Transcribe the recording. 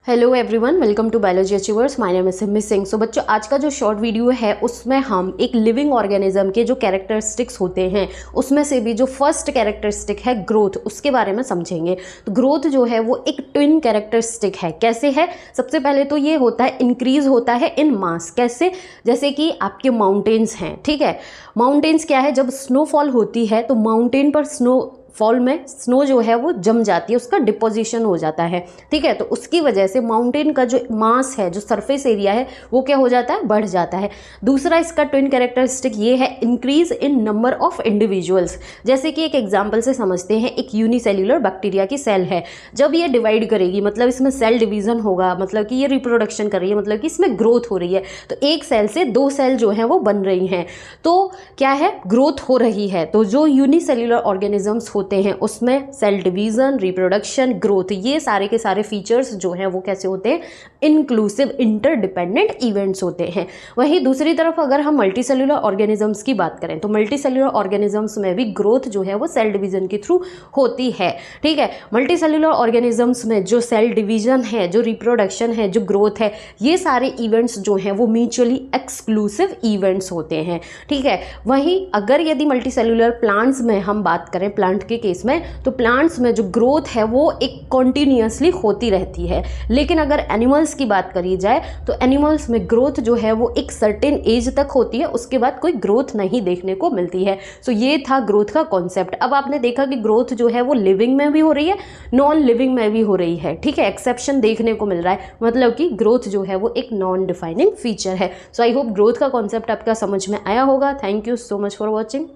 Hello everyone, welcome to biology achievers. My name is Simi Singh. So बच्चों, आज का जो शॉर्ट वीडियो है उसमें हम एक लिविंग ऑर्गेनिज्म के जो कैरेक्टरिस्टिक्स होते हैं उसमें से भी जो फर्स्ट कैरेक्टरिस्टिक है ग्रोथ, उसके बारे में समझेंगे। तो ग्रोथ जो है वो एक ट्विन कैरेक्टरिस्टिक है। कैसे है? सबसे पहले तो ये होता है इंक्रीज होता है इन मास। कैसे? जैसे कि आपके माउंटेन्स हैं, ठीक है। माउंटेन्स क्या है, जब स्नोफॉल होती है तो माउंटेन पर स्नोफॉल में स्नो जो है वो जम जाती है, उसका डिपोजिशन हो जाता है, ठीक है। तो उसकी वजह से माउंटेन का जो मास है, जो सरफेस एरिया है, वो क्या हो जाता है, बढ़ जाता है। दूसरा इसका ट्विन कैरेक्टरिस्टिक ये है increase in number of individuals. जैसे कि एक एग्जांपल से समझते हैं, एक यूनिसेल्युलर बैक्टीरिया की सेल है। जब ये डिवाइड करेगी, मतलब इसमें सेल डिवीजन होगा, मतलब कि ये रिप्रोडक्शन कर रही है, मतलब कि इसमें ग्रोथ हो रही है। तो एक सेल से दो सेल जो है वो बन रही हैं, तो क्या है, ग्रोथ हो रही है। तो जो यूनिसेल्युलर ऑर्गेनिजम्स होते हैं उसमें सेल डिवीजन, रिप्रोडक्शन, ग्रोथ, ये सारे के सारे फीचर्स जो हैं वो कैसे होते हैं, इंक्लूसिव इंटरडिपेंडेंट इवेंट्स होते हैं। वहीं दूसरी तरफ अगर हम मल्टीसेल्युलर ऑर्गेनिजम्स की बात करें तो मल्टीसेल्युलर ऑर्गेनिजम्स में भी ग्रोथ जो है वो सेल डिवीजन के थ्रू होती है, ठीक है। मल्टीसेल्युलर ऑर्गेनिजम्स में जो सेल डिवीजन है, जो रिप्रोडक्शन है, जो ग्रोथ है, ये सारे इवेंट्स जो हैं वो म्यूचुअली एक्सक्लूसिव इवेंट्स होते हैं, ठीक है। वहीं अगर यदि मल्टीसेल्युलर प्लांट्स में हम बात करें, प्लांट के केस में, तो प्लांट्स में जो ग्रोथ है वो एक कॉन्टिन्यूसली होती रहती है। लेकिन अगर एनिमल्स की बात करी जाए तो एनिमल्स में ग्रोथ जो है वो एक सर्टेन एज तक होती है, उसके बाद कोई ग्रोथ नहीं देखने को मिलती है। सो ये था ग्रोथ का कॉन्सेप्ट। अब आपने देखा कि ग्रोथ जो है वो लिविंग में भी हो रही है, नॉन लिविंग में भी हो रही है, ठीक है। एक्सेप्शन देखने को मिल रहा है, मतलब कि ग्रोथ जो है वो एक नॉन डिफाइनिंग फीचर है। सो आई होप ग्रोथ का कॉन्सेप्ट आपका समझ में आया होगा। Thank you so much for watching.